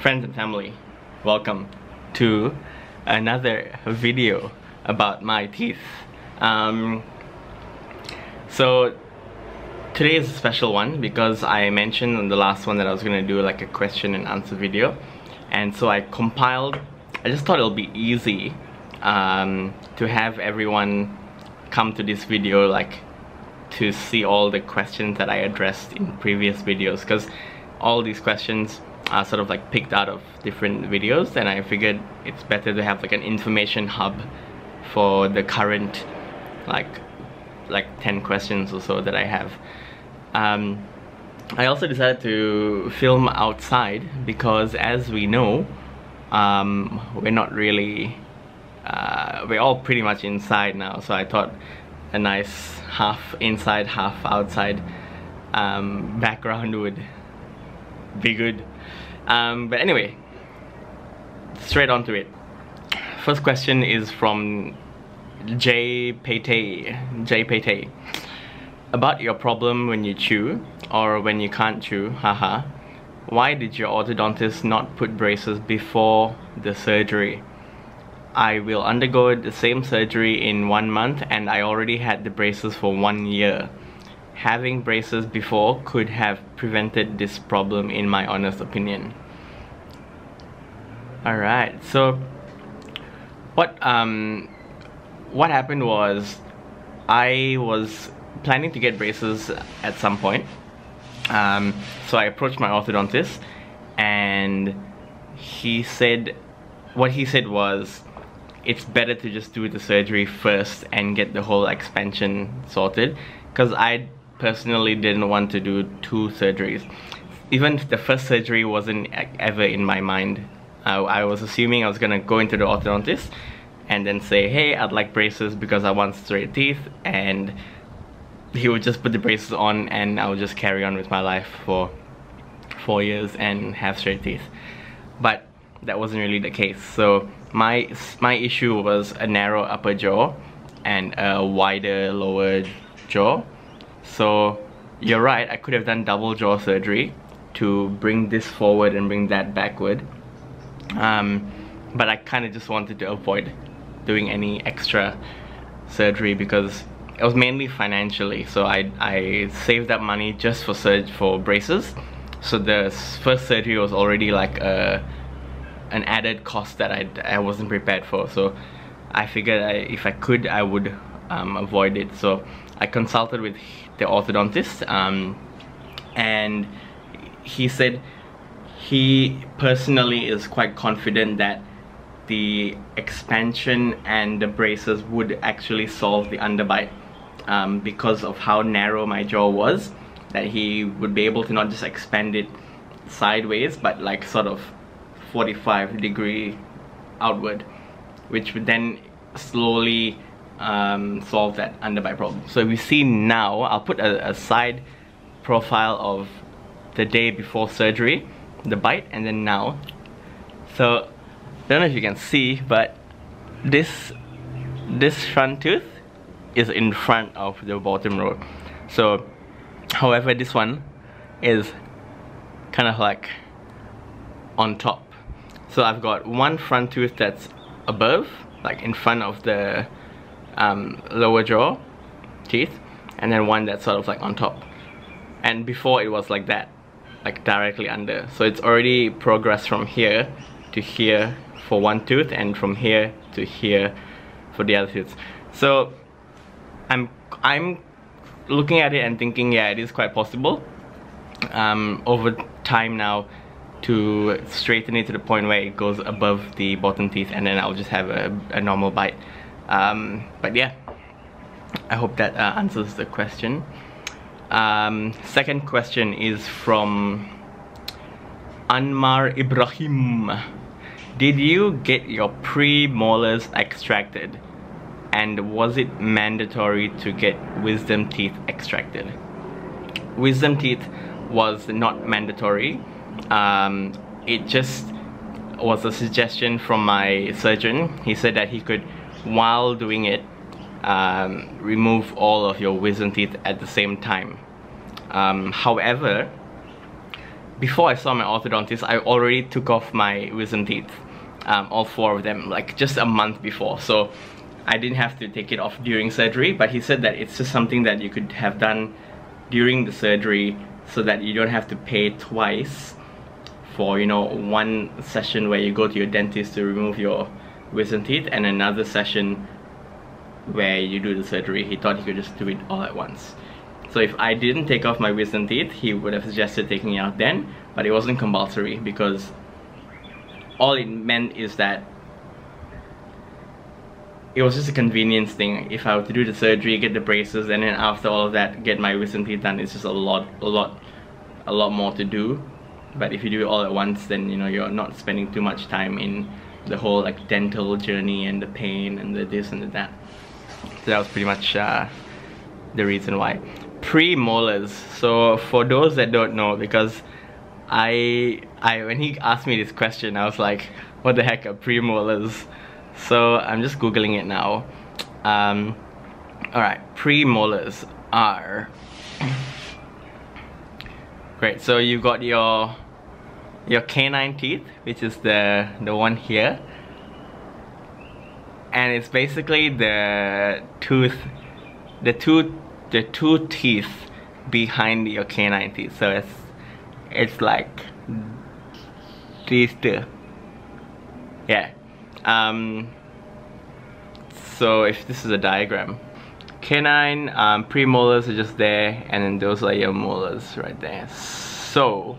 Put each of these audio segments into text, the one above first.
Friends and family, welcome to another video about my teeth. So today is a special one because I mentioned in the last one that I was going to do like a question and answer video, and so I just thought it'll be easy to have everyone come to this video, like to see all the questions that I addressed in previous videos, because all these questions are sort of like picked out of different videos, and I figured it's better to have like an information hub for the current like 10 questions or so that I have. I also decided to film outside because, as we know, we're not really we're all pretty much inside now, so I thought a nice half inside half outside background would be good. But anyway, straight on to it. First question is from J Pate. About your problem when you chew or when you can't chew, haha. Why did your orthodontist not put braces before the surgery? I will undergo the same surgery in 1 month and I already had the braces for 1 year. Having braces before could have prevented this problem, in my honest opinion. Alright, so what happened was, I was planning to get braces at some point. So I approached my orthodontist, and what he said was, it's better to just do the surgery first and get the whole expansion sorted, because I personally didn't want to do 2 surgeries. Even the first surgery wasn't ever in my mind. I was assuming I was gonna go into the orthodontist and then say, hey, I'd like braces because I want straight teeth, and he would just put the braces on and I would just carry on with my life for 4 years and have straight teeth. But that wasn't really the case. So my issue was a narrow upper jaw and a wider lower jaw. So you're right, I could have done double jaw surgery to bring this forward and bring that backward. But I kind of just wanted to avoid doing any extra surgery because it was mainly financially. So I saved up money just for braces. So the first surgery was already like an added cost that I wasn't prepared for. So I figured if I could, I would avoid it. So I consulted with the orthodontist, and he said he personally is quite confident that the expansion and the braces would actually solve the underbite, because of how narrow my jaw was, that he would be able to not just expand it sideways but like sort of 45-degree outward, which would then slowly solve that underbite problem. So we see now, I'll put a side profile of the day before surgery, the bite, and then now. So I don't know if you can see, but this front tooth is in front of the bottom row. So however, this one is kind of like on top. So I've got one front tooth that's above, like in front of the lower jaw teeth, and then one that's sort of like on top. And before it was like that, like directly under. So it's already progressed from here to here for one tooth, and from here to here for the other tooth. So I'm looking at it and thinking, yeah, it is quite possible over time now to straighten it to the point where it goes above the bottom teeth, and then I'll just have a normal bite. But yeah, I hope that answers the question. Second question is from Anmar Ibrahim. Did you get your premolars extracted? And was it mandatory to get wisdom teeth extracted? Wisdom teeth was not mandatory. It just was a suggestion from my surgeon. He said that he could, while doing it, remove all of your wisdom teeth at the same time. However, before I saw my orthodontist, I already took off my wisdom teeth, all 4 of them, like just a month before. So I didn't have to take it off during surgery, but he said that it's just something that you could have done during the surgery so that you don't have to pay twice for, you know, one session where you go to your dentist to remove your wisdom teeth and another session where you do the surgery. He thought he could just do it all at once. So if I didn't take off my wisdom teeth, he would have suggested taking it out then, but it wasn't compulsory, because all it meant is that it was just a convenience thing. If I were to do the surgery, get the braces, and then after all of that, get my wisdom teeth done, it's just a lot more to do. But if you do it all at once, then, you know, you're not spending too much time in the whole like dental journey and the pain and the this and the that. So that was pretty much the reason why. Premolars. So for those that don't know, because I when he asked me this question, I was like, what the heck are premolars? So I'm just googling it now. Alright, premolars are great. So you've got your canine teeth, which is the one here, and it's basically the two teeth behind your canine teeth. So it's like these two. Yeah. So if this is a diagram, canine premolars are just there, and then those are your molars right there. So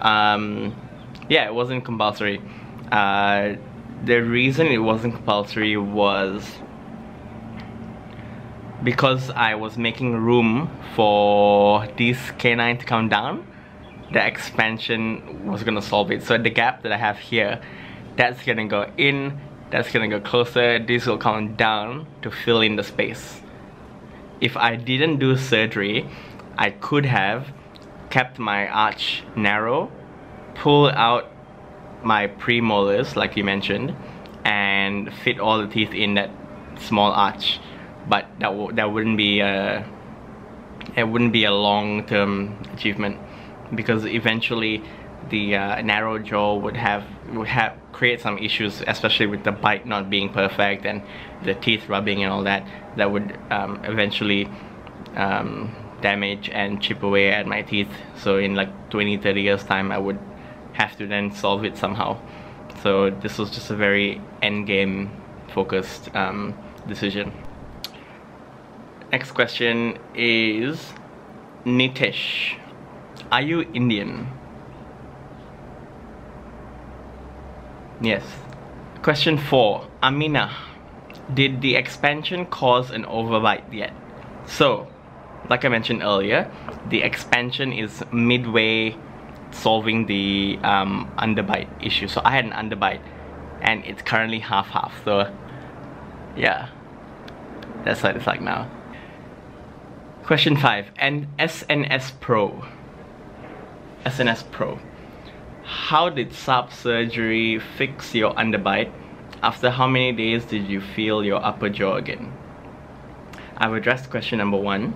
yeah, it wasn't compulsory. The reason it wasn't compulsory was because I was making room for this canine to come down. The expansion was gonna solve it. So the gap that I have here, that's gonna go in, that's gonna go closer, this will come down to fill in the space. If I didn't do surgery, I could have kept my arch narrow, pull out my premolars like you mentioned, and fit all the teeth in that small arch. But that wouldn't be a long-term achievement, because eventually the narrow jaw would create some issues, especially with the bite not being perfect and the teeth rubbing and all that. That would eventually damage and chip away at my teeth. So in like 20-30 years time, I would have to then solve it somehow. So this was just a very end game focused decision. Next question is Nitish. Are you Indian? Yes. Question 4. Amina. Did the expansion cause an overbite yet? So, like I mentioned earlier, the expansion is midway solving the underbite issue. So I had an underbite and it's currently half-half. So yeah, that's what it's like now. Question 5. And SNS Pro. SNS Pro. How did SARPE surgery fix your underbite? After how many days did you feel your upper jaw again? I've addressed question number 1.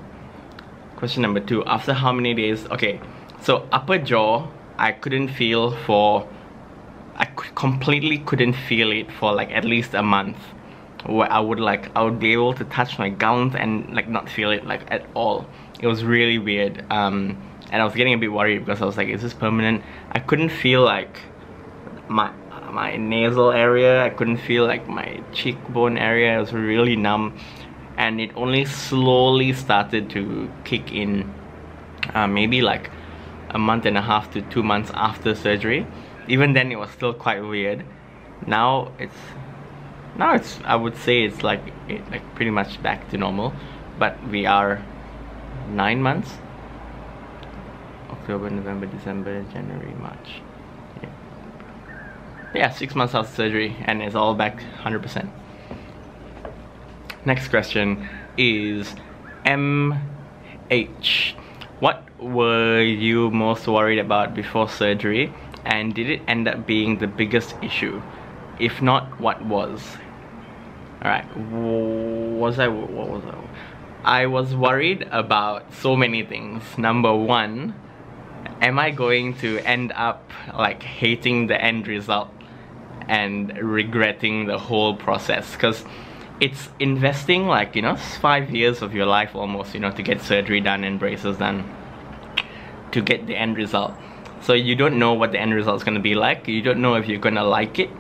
Question number 2. After how many days? Okay, so upper jaw, I couldn't feel for... I completely couldn't feel it for like at least a month. Where I would be able to touch my gums and like not feel it like at all. It was really weird. And I was getting a bit worried because I was like, is this permanent? I couldn't feel like my nasal area. I couldn't feel like my cheekbone area. It was really numb, and it only slowly started to kick in maybe like a month and a half to 2 months after surgery. Even then it was still quite weird. Now it's I would say it's like pretty much back to normal, but we are 9 months. October, November, December, January, March. Yeah, 6 months after surgery, and it's all back 100%. Next question is MH. What were you most worried about before surgery, and did it end up being the biggest issue? If not, what was? Alright, what was I? I was worried about so many things. Number 1 am I going to end up like hating the end result and regretting the whole process? Because it's investing like, you know, 5 years of your life almost, you know, to get surgery done and braces done to get the end result. So you don't know what the end result is going to be like. You don't know if you're going to like it.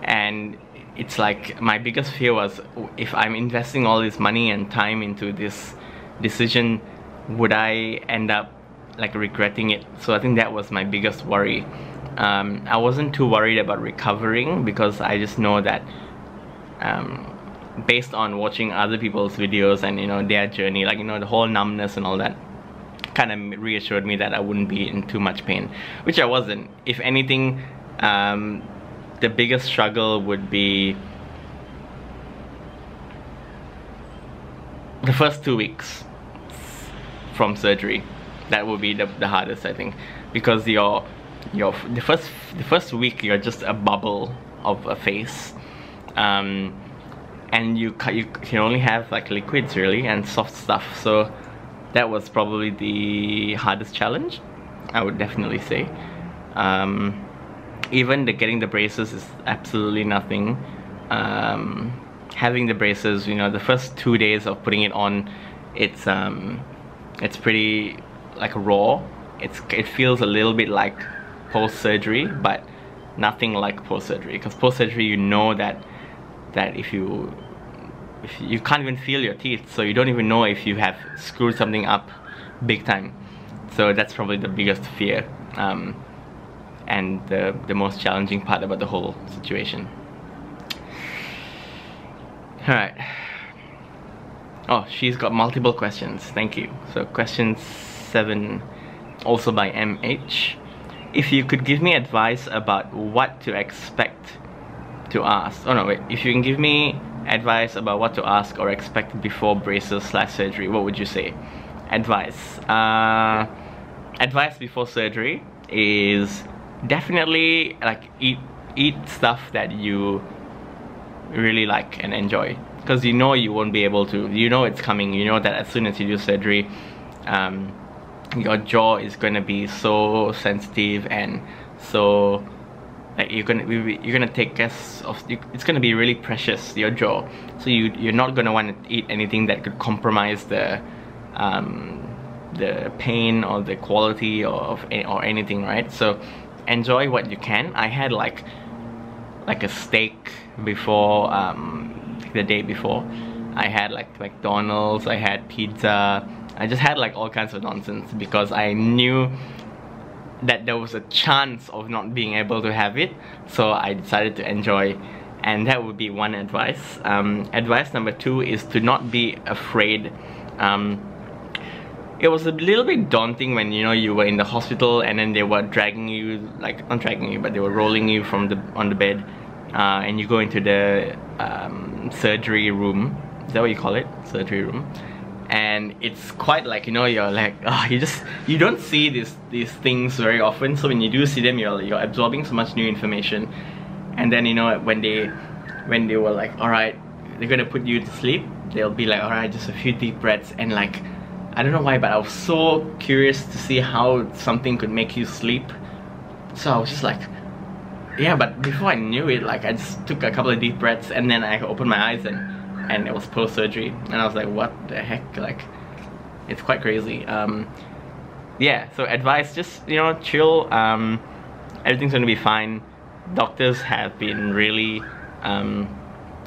And it's like, my biggest fear was, if I'm investing all this money and time into this decision, would I end up like regretting it? So I think that was my biggest worry. I wasn't too worried about recovering, because I just know that based on watching other people's videos and, you know, their journey, like, you know, the whole numbness and all that kind of reassured me that I wouldn't be in too much pain, which I wasn't. If anything, the biggest struggle would be the first 2 weeks from surgery. That would be the hardest, I think, because the first week you're just a bubble of a face, and you can only have like liquids really and soft stuff. So that was probably the hardest challenge, I would definitely say. Even getting the braces is absolutely nothing. Having the braces, you know, the first 2 days of putting it on, it's pretty like raw. It feels a little bit like post-surgery, but nothing like post-surgery, because post-surgery, you know that if you can't even feel your teeth, so you don't even know if you have screwed something up big time. So that's probably the biggest fear, and the most challenging part about the whole situation. Alright. Oh, she's got multiple questions. Thank you. So question 7, also by MH. If you could give me advice about what to expect to ask. Oh no, wait. If you can give me advice about what to ask or expect before braces / surgery, what would you say? Advice. Advice before surgery is definitely like eat stuff that you really like and enjoy, because you know you won't be able to, you know it's coming, you know that as soon as you do surgery, your jaw is going to be so sensitive, and so like you're gonna take care of, it's gonna be really precious, your jaw. So you're not gonna want to eat anything that could compromise the pain or the quality or anything, right? So enjoy what you can. I had like a steak before, the day before. I had like McDonald's, I had pizza, I just had like all kinds of nonsense, because I knew that there was a chance of not being able to have it, so I decided to enjoy. And that would be one advice. Advice number 2 is to not be afraid. It was a little bit daunting when, you know, you were in the hospital and then they were dragging you, like not dragging you, but they were rolling you on the bed, and you go into the surgery room. Is that what you call it? Surgery room. And it's quite like, you know, you're like, you don't see these things very often. So when you do see them, you're absorbing so much new information. And then, you know, when they were like, alright, they're gonna put you to sleep, they'll be like, alright, just a few deep breaths. And like, I don't know why, but I was so curious to see how something could make you sleep. So I was just like, yeah, but before I knew it, like I just took a couple of deep breaths and then I opened my eyes and it was post-surgery, and I was like, what the heck, like, it's quite crazy. Yeah, so advice, just, you know, chill, everything's gonna be fine. Doctors have been really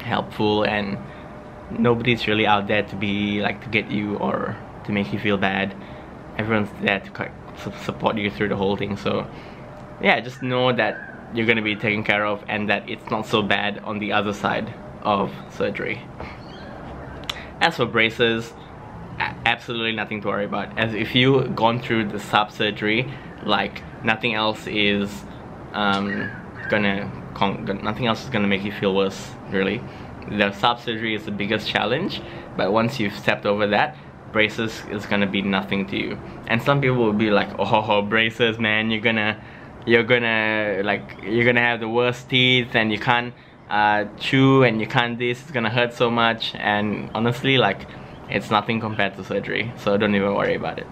helpful, and nobody's really out there to be like to get you or to make you feel bad. Everyone's there to support you through the whole thing. So yeah, just know that you're gonna be taken care of, and that it's not so bad on the other side of surgery. As for braces, absolutely nothing to worry about. As if you've gone through the SARPE surgery, like nothing else is nothing else is gonna make you feel worse, really. The SARPE surgery is the biggest challenge, but once you've stepped over that, braces is gonna be nothing to you. And some people will be like, oh, braces, man, you're gonna have the worst teeth, and you can't chew, and you can't this, it's gonna hurt so much. And honestly, like, it's nothing compared to surgery, so don't even worry about it.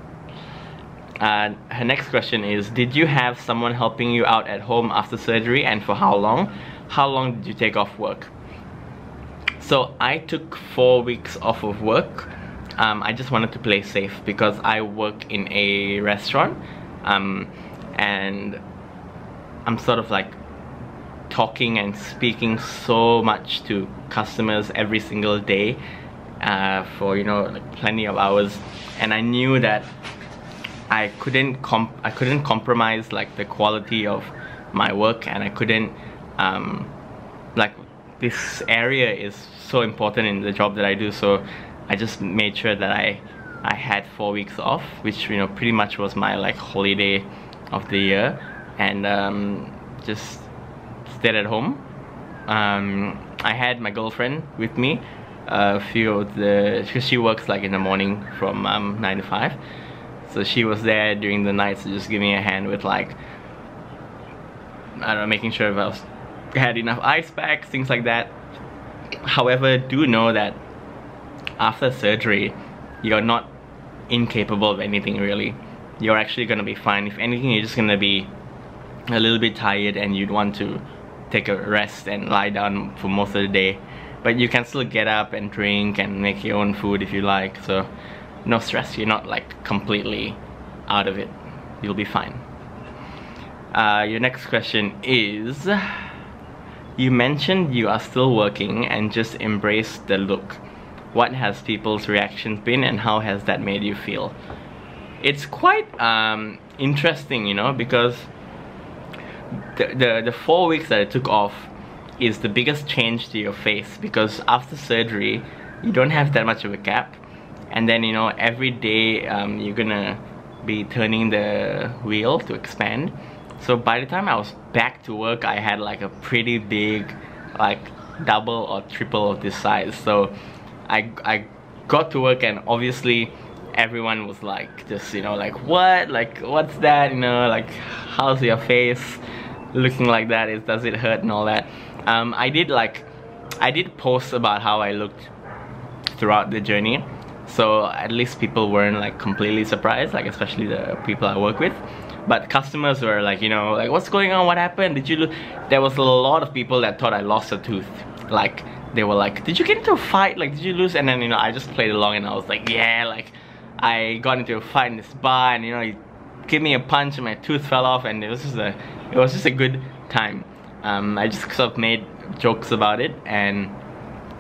Her next question is, did you have someone helping you out at home after surgery, and for how long? How long did you take off work? So I took 4 weeks off of work. I just wanted to play safe because I work in a restaurant, and I'm sort of like talking and speaking so much to customers every single day for, you know, like plenty of hours, and I knew that I couldn't compromise like the quality of my work, and I couldn't like, this area is so important in the job that I do. So I just made sure that I had 4 weeks off, which, you know, pretty much was my like holiday of the year, and just stayed at home. I had my girlfriend with me a few of the, because she works like in the morning from 9 to 5, so she was there during the night to just give me a hand with like, I don't know, making sure if I had enough ice packs, things like that. However, do know that after surgery, you're not incapable of anything really. You're actually gonna be fine. If anything, you're just gonna be a little bit tired and you'd want to take a rest and lie down for most of the day. But you can still get up and drink and make your own food if you like, so no stress. You're not like completely out of it. You'll be fine. Your next question is, you mentioned you are still working and just embrace the look. What has people's reactions been, and how has that made you feel? It's quite interesting, you know, because the 4 weeks that I took off is the biggest change to your face, because after surgery you don't have that much of a gap, and then, you know, every day you're gonna be turning the wheel to expand. So by the time I was back to work, I had like a pretty big, like double or triple of this size. So I got to work, and obviously everyone was like, just, you know, like, what, like, what's that, you know, like, how's your face looking like that? Does it hurt and all that? I did post about how I looked throughout the journey, so at least people weren't like completely surprised, like especially the people I work with. But customers were like, you know, like, what's going on, what happened, did you lose? There was a lot of people that thought I lost a tooth. Like, they were like, did you get into a fight, like, did you lose? And then, you know, I just played along and I was like, yeah, like, I got into a fight in this bar, and, you know, he gave me a punch and my tooth fell off, and it was just a good time. I just sort of made jokes about it, and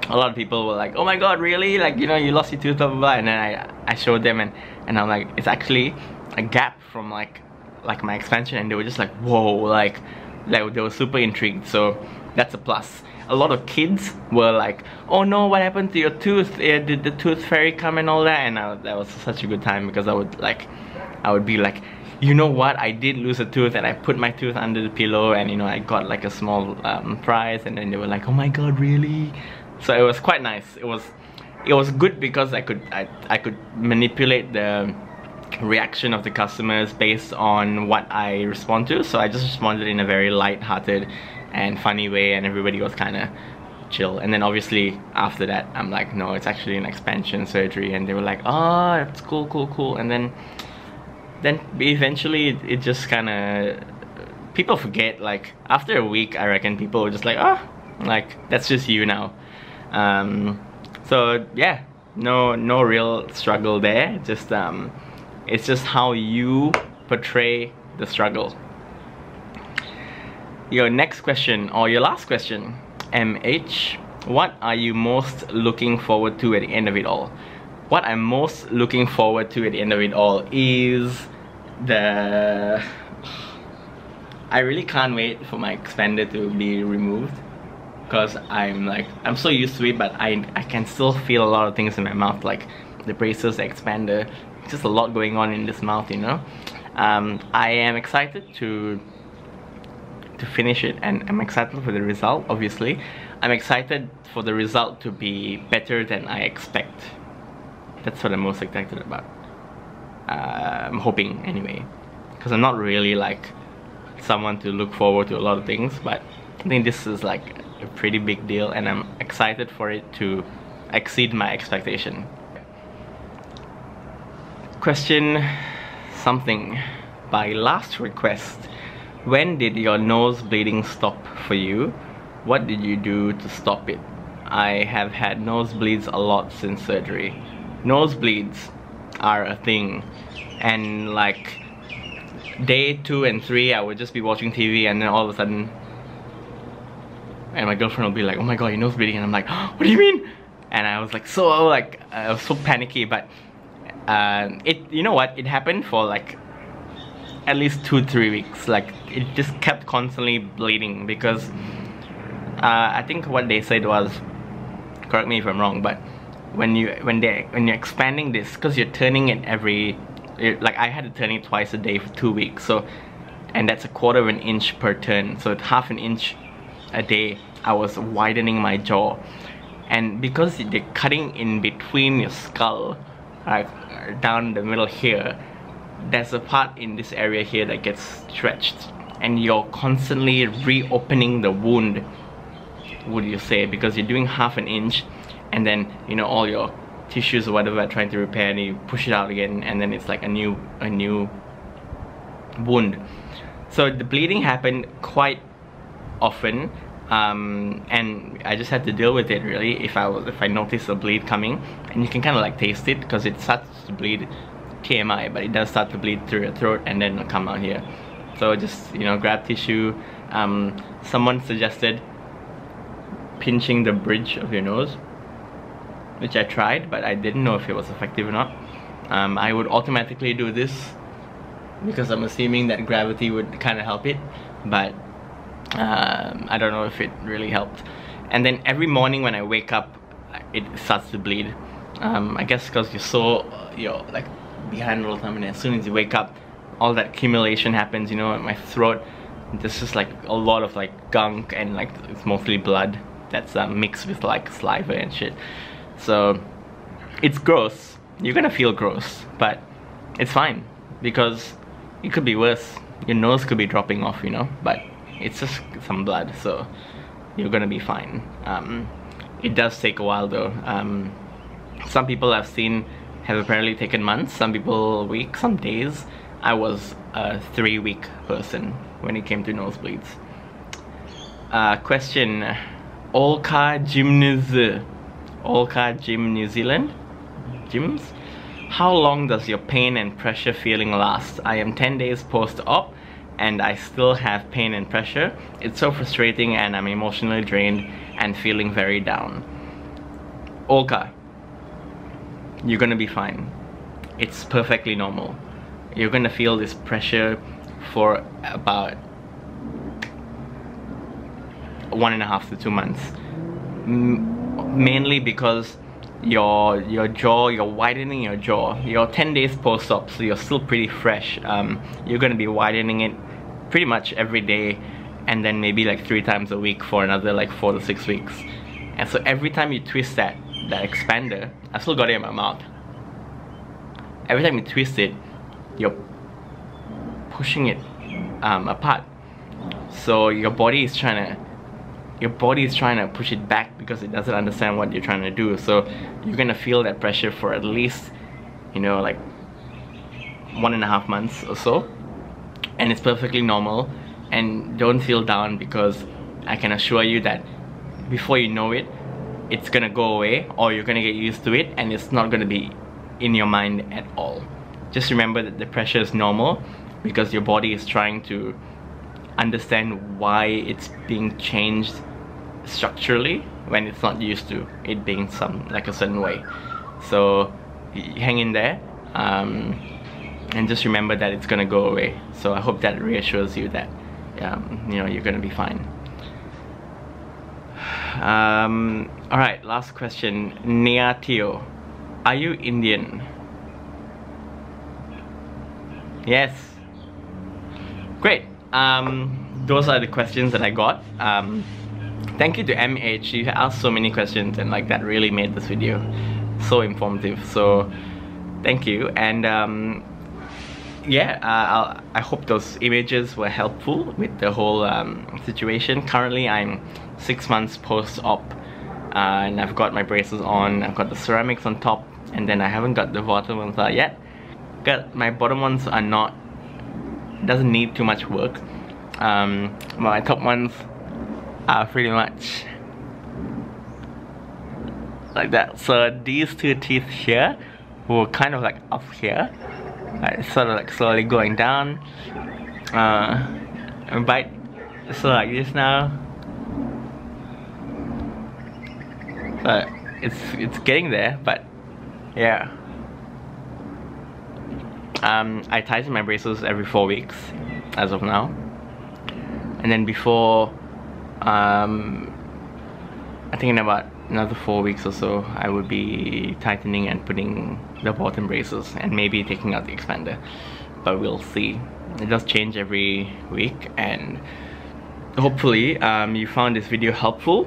a lot of people were like, oh my god, really? Like, you know, you lost your tooth, blah blah blah. And then I showed them, and I'm like, it's actually a gap from like my expansion, and they were just like, whoa, like they were super intrigued. So that's a plus. A lot of kids were like, oh no, what happened to your tooth? Did the tooth fairy come and all that? And that was such a good time, because I would be like, you know what, I did lose a tooth, and I put my tooth under the pillow, and, you know, I got like a small prize, and then they were like, oh my god, really? So it was quite nice. It was good because I could manipulate the reaction of the customers based on what I respond to. So I just responded in a very light-hearted and funny way, and everybody was kind of chill. And then obviously after that, I'm like, no, it's actually an expansion surgery, and they were like, oh, that's cool, cool, cool. And then eventually it just kind of, people forget. Like after a week, I reckon people were just like, oh, like, that's just you now. So yeah, no real struggle there. Just it's just how you portray the struggle. Your next question, or your last question, MH, what are you most looking forward to at the end of it all? What I'm most looking forward to at the end of it all is I really can't wait for my expander to be removed, because I'm so used to it, but I can still feel a lot of things in my mouth, like the braces, the expander. Just a lot going on in this mouth, you know. I am excited to finish it, and I'm excited for the result. Obviously, I'm excited for the result to be better than I expect. That's what I'm most excited about. I'm hoping anyway, because I'm not really like someone to look forward to a lot of things, but I think this is like a pretty big deal, and I'm excited for it to exceed my expectation. Question something by last request. When did your nose bleeding stop for you? What did you do to stop it? I have had nosebleeds a lot since surgery. Nosebleeds are a thing, and like day 2 and 3 I would just be watching TV, and then all of a sudden, and my girlfriend will be like, oh my god, your nose bleeding, and I'm like, oh, what do you mean? And I was like I was so panicky. But you know what, it happened for like at least 2-3 weeks. Like it just kept constantly bleeding because I think what they said was, correct me if I'm wrong, but when you're expanding this, because you're turning it like I had to turn it twice a day for 2 weeks, so, and that's a 1/4 of an inch per turn, so it's 1/2 inch a day. I was widening my jaw, and because they're cutting in between your skull, like down the middle here, there's a part in this area here that gets stretched, and you're constantly reopening the wound, would you say, because you're doing 1/2 inch, and then you know all your tissues or whatever are trying to repair, and you push it out again, and then it's like a new wound. So the bleeding happened quite often, and I just had to deal with it really. If I notice a bleed coming, and you can kind of like taste it because it starts to bleed, TMI, but it does start to bleed through your throat and then it'll come out here. So just, you know, grab tissue. Someone suggested pinching the bridge of your nose, which I tried, but I didn't know if it was effective or not. I would automatically do this because I'm assuming that gravity would kind of help it, but I don't know if it really helped. And then every morning when I wake up, it starts to bleed. I guess because you're like behind all the time, and as soon as you wake up, all that accumulation happens, you know, in my throat. There's just like a lot of like gunk, and like it's mostly blood that's mixed with like saliva and shit. So it's gross. You're gonna feel gross, but it's fine because it could be worse. Your nose could be dropping off, you know, but it's just some blood, so you're gonna be fine. It does take a while though. Some people I've seen have apparently taken months, some people weeks, some days. I was a 3-week person when it came to nosebleeds. Question: Olka Gym New Zealand? Gyms? How long does your pain and pressure feeling last? I am 10 days post-op and I still have pain and pressure. It's so frustrating and I'm emotionally drained and feeling very down. Olka, you're gonna be fine. It's perfectly normal. You're gonna feel this pressure for about 1.5 to 2 months. Mainly because your jaw, you're widening your jaw. You're 10 days post-op, so you're still pretty fresh. You're gonna be widening it pretty much every day, and then maybe like 3 times a week for another like 4 to 6 weeks. And so every time you twist that expander, I still got it in my mouth. Every time you twist it, you're pushing it apart. So your body is trying to push it back because it doesn't understand what you're trying to do. So you're gonna feel that pressure for at least, you know, like 1.5 months or so, and it's perfectly normal. And don't feel down, because I can assure you that before you know it, it's gonna go away, or you're gonna get used to it, and it's not gonna be in your mind at all. Just remember that the pressure is normal because your body is trying to understand why it's being changed structurally when it's not used to it being like a certain way. So hang in there, and just remember that it's gonna go away. So I hope that reassures you that you know, you're gonna be fine. Alright, last question. Neatio, are you Indian? Yes. Great. Those are the questions that I got. Thank you to MH. You asked so many questions, and like that really made this video so informative. So thank you. And yeah, I hope those images were helpful with the whole situation. Currently I'm 6 months post-op, and I've got my braces on, I've got the ceramics on top, and then I haven't got the bottom ones out yet. got my bottom ones are not, doesn't need too much work. My top ones are pretty much like that. So these two teeth here were kind of like up here, sort of like slowly going down. And bite so like this now, but it's getting there. But yeah, I tighten my braces every 4 weeks as of now, and then before I think in about another 4 weeks or so I would be tightening and putting the bottom braces and maybe taking out the expander, but we'll see. It does change every week, and hopefully you found this video helpful.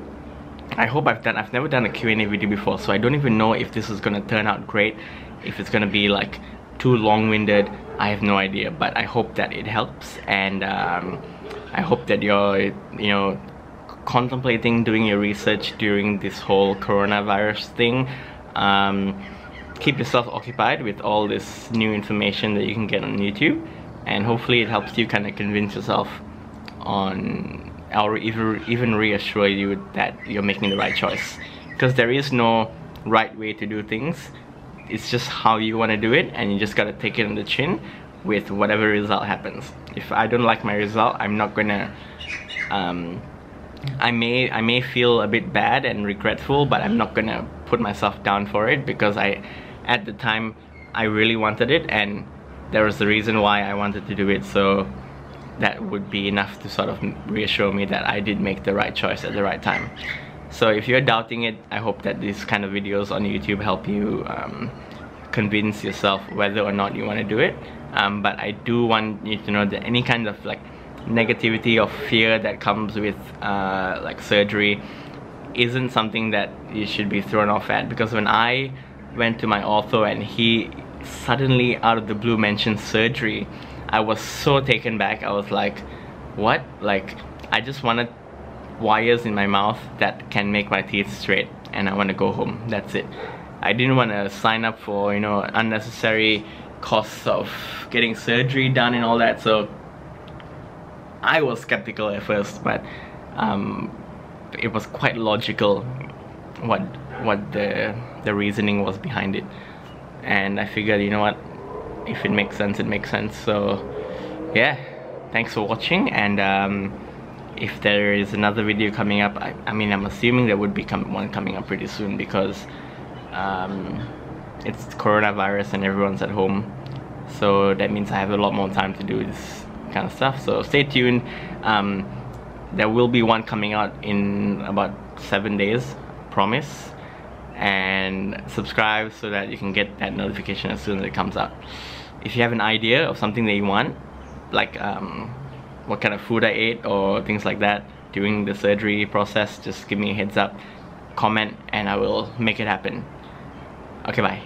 I hope I've never done a Q&A video before, so I don't even know if this is gonna turn out great, if it's gonna be like too long-winded. I have no idea, but I hope that it helps, and I hope that you're, you know, contemplating doing your research during this whole coronavirus thing. Keep yourself occupied with all this new information that you can get on YouTube, and hopefully it helps you kind of convince yourself on, or even reassure you that you're making the right choice, because there is no right way to do things. It's just how you want to do it, and you just gotta take it on the chin with whatever result happens. If I don't like my result, I'm not gonna I may feel a bit bad and regretful, but I'm not gonna put myself down for it, because at the time I really wanted it, and there was the reason why I wanted to do it. So that would be enough to sort of reassure me that I did make the right choice at the right time. So if you're doubting it, I hope that these kind of videos on YouTube help you convince yourself whether or not you want to do it. But I do want you to know that any kind of like negativity or fear that comes with like surgery isn't something that you should be thrown off at, because when I went to my ortho and he suddenly out of the blue mentioned surgery, I was so taken back. I was like, what? Like, I just wanted wires in my mouth that can make my teeth straight, and I want to go home. That's it. I didn't want to sign up for, you know, unnecessary costs of getting surgery done and all that. So I was skeptical at first, but it was quite logical what the reasoning was behind it, and I figured, you know what, if it makes sense, it makes sense. So yeah, thanks for watching, and if there is another video coming up, I mean, I'm assuming there would be one coming up pretty soon, because it's coronavirus and everyone's at home, so that means I have a lot more time to do this kind of stuff. So stay tuned. There will be one coming out in about 7 days, promise, and subscribe so that you can get that notification as soon as it comes out. If you have an idea of something that you want, like what kind of food I ate or things like that during the surgery process, just give me a heads up, comment, and I will make it happen. Okay, bye.